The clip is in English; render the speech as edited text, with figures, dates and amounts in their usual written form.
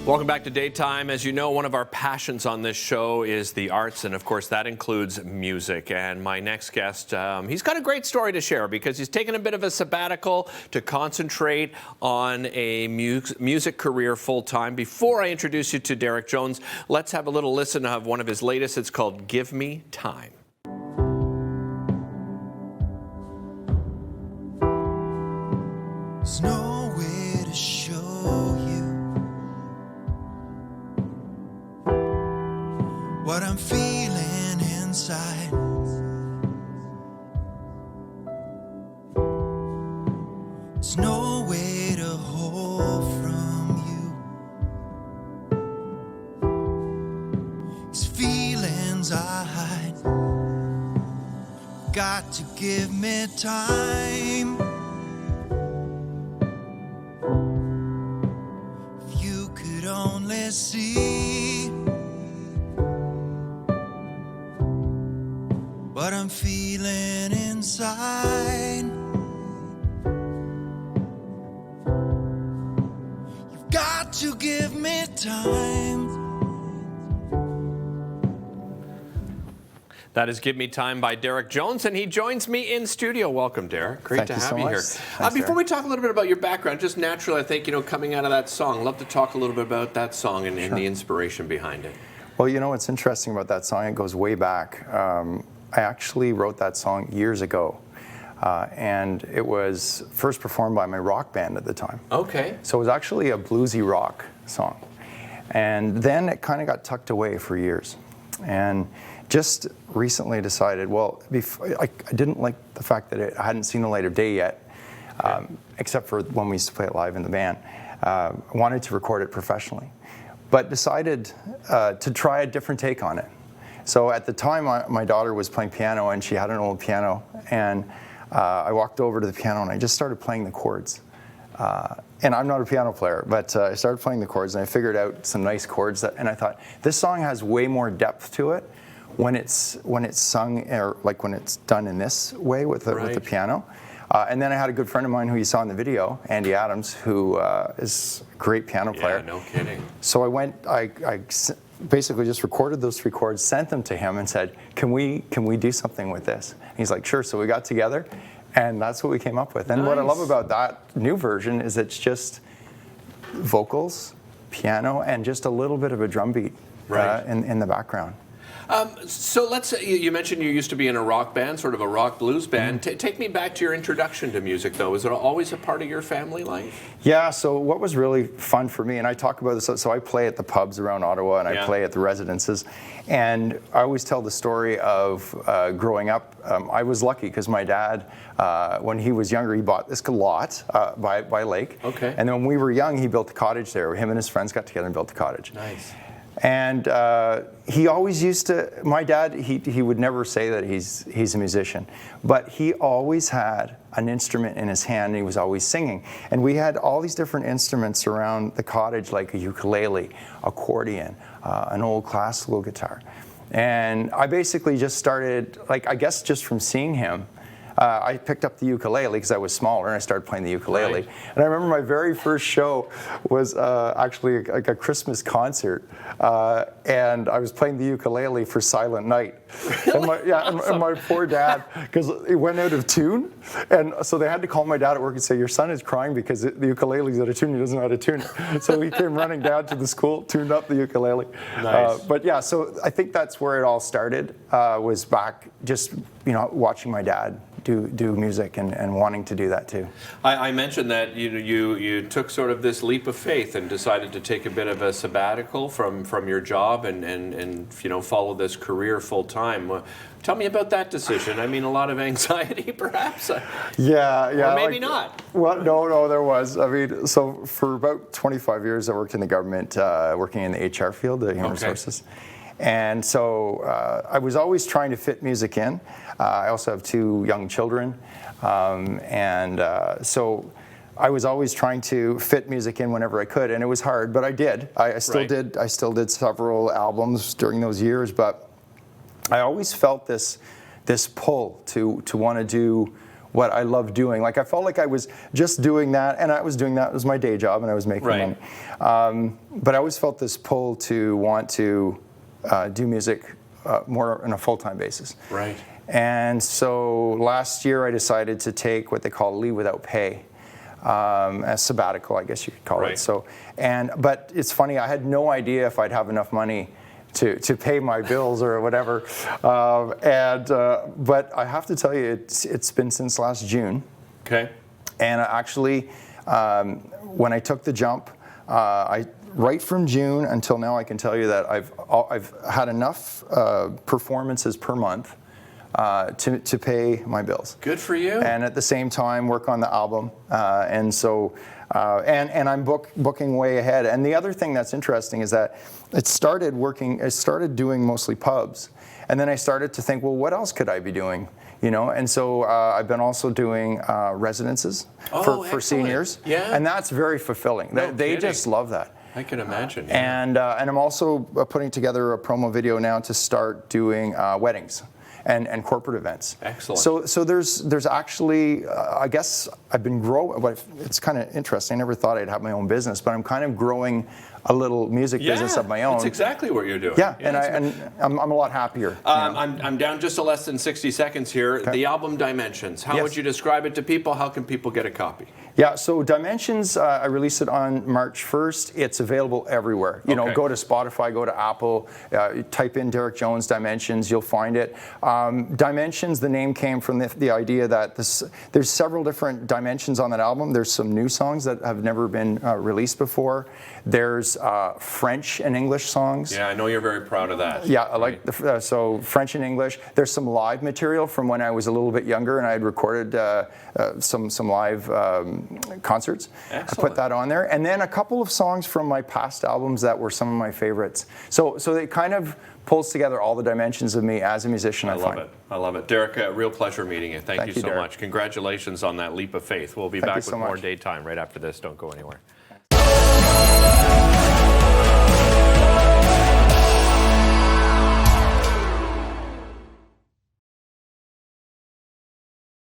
Welcome back to Daytime. As you know, one of our passions on this show is the arts, and of course that includes music. And my next guest, he's got a great story to share because he's taken a bit of a sabbatical to concentrate on a music career full-time. Before I introduce you to Derek Jones, let's have a little listen of one of his latest. It's called Give Me Time. There's no way to show you what I'm feeling inside. There's no way to hold from you these feelings I hide. Got to give me time. If you could only see what I'm feeling inside. You've got to give me time. That is Give Me Time by Derek Jones, and he joins me in studio. Welcome, Derek. Great to have you here. Before we talk a little bit about your background, just naturally, I think, coming out of that song, I'd love to talk a little bit about that song and the inspiration behind it. Well, what's interesting about that song, it goes way back. I actually wrote that song years ago, and it was first performed by my rock band at the time. Okay. So it was actually a bluesy rock song. And then it kind of got tucked away for years. And just recently decided, well, I didn't like the fact that it hadn't seen the light of day yet, except for when we used to play it live in the band. I wanted to record it professionally, but decided to try a different take on it. So at the time, my daughter was playing piano, and she had an old piano, and I walked over to the piano, and I just started playing the chords. And I'm not a piano player, but I started playing the chords, and I figured out some nice chords, and I thought, this song has way more depth to it when it's sung, or like when it's done in this way with the piano. And then I had a good friend of mine who you saw in the video, Andy Adams, who is a great piano player. Yeah, no kidding. So I basically just recorded those 3 chords, sent them to him, and said, "Can we do something with this?" And he's like, "Sure." So we got together, and that's what we came up with. And What I love about that new version is it's just vocals, piano, and just a little bit of a drum beat in the background. So let's say you mentioned you used to be in a rock band, sort of a rock blues band. Take me back to your introduction to music, though. Was it always a part of your family life? Yeah, so what was really fun for me, and I talk about this, so I play at the pubs around Ottawa, and I play at the residences, and I always tell the story of growing up. I was lucky because my dad, when he was younger, he bought this lot by lake. Okay. And then when we were young, he built a cottage there. Him and his friends got together and built a cottage. Nice. And he always used to, my dad, he would never say that he's a musician, but he always had an instrument in his hand, and he was always singing. And we had all these different instruments around the cottage, like a ukulele, accordion, an old classical guitar. And I basically just started, I guess just from seeing him, I picked up the ukulele because I was smaller, and I started playing the ukulele. Right. And I remember my very first show was actually like a Christmas concert, and I was playing the ukulele for Silent Night. Really? And my poor dad, because it went out of tune, and so they had to call my dad at work and say, "Your son is crying because the ukulele's out of tune. He doesn't know how to tune it." So he came running down to the school, tuned up the ukulele. Nice. But yeah, so I think that's where it all started. Was back just watching my dad do music and wanting to do that too. I mentioned that you took sort of this leap of faith and decided to take a bit of a sabbatical from your job and follow this career full time. Tell me about that decision. I mean, a lot of anxiety, perhaps. Yeah. Or maybe not. Well, no, there was. I mean, so for about 25 years, I worked in the government, working in the HR field, the human resources. And so I was always trying to fit music in. I also have 2 young children. So I was always trying to fit music in whenever I could, and it was hard, but I did. I still did several albums during those years, but I always felt this pull to want to do what I love doing. Like I felt like I was just doing that, and I was doing that as my day job, and I was making Right. money. But I always felt this pull to want to do music more on a full-time basis. Right. And so last year I decided to take what they call leave without pay, a sabbatical, I guess you could call Right. it. So, but it's funny, I had no idea if I'd have enough money to pay my bills or whatever. But I have to tell you, it's been since last June. Okay. And actually, when I took the jump, right from June until now, I can tell you that I've had enough performances per month to pay my bills. Good for you. And at the same time, work on the album. And so, and I'm booking way ahead. And the other thing that's interesting is that I started doing mostly pubs. And then I started to think, well, what else could I be doing? You know, and so I've been also doing residences for excellent. seniors. Yeah. And that's very fulfilling. No They kidding. just love that. I can imagine. Yeah. And I'm also putting together a promo video now to start doing weddings and corporate events. Excellent. So there's actually, I guess I've been growing, but it's kind of interesting. I never thought I'd have my own business, but I'm kind of growing a little music business of my own. That's exactly what you're doing. Yeah, and I'm a lot happier. You know? I'm down just to less than 60 seconds here. Okay. The album Dimensions. How Yes. would you describe it to people? How can people get a copy? Yeah, so Dimensions, I released it on March 1st. It's available everywhere. You know, Okay. go to Spotify, go to Apple, type in Derek Jones Dimensions, you'll find it. Dimensions, the name came from the idea that there's several different dimensions on that album. There's some new songs that have never been released before. There's French and English songs. Yeah, I know you're very proud of that. Yeah, I like so French and English. There's some live material from when I was a little bit younger, and I had recorded some live concerts. Excellent. I put that on there, and then a couple of songs from my past albums that were some of my favorites. So it kind of pulls together all the dimensions of me as a musician. I find. I love it. Derek, a real pleasure meeting you. Thank you so Derek. much. Congratulations on that leap of faith. We'll be Thank you back so with more much. daytime right after this. Don't go anywhere.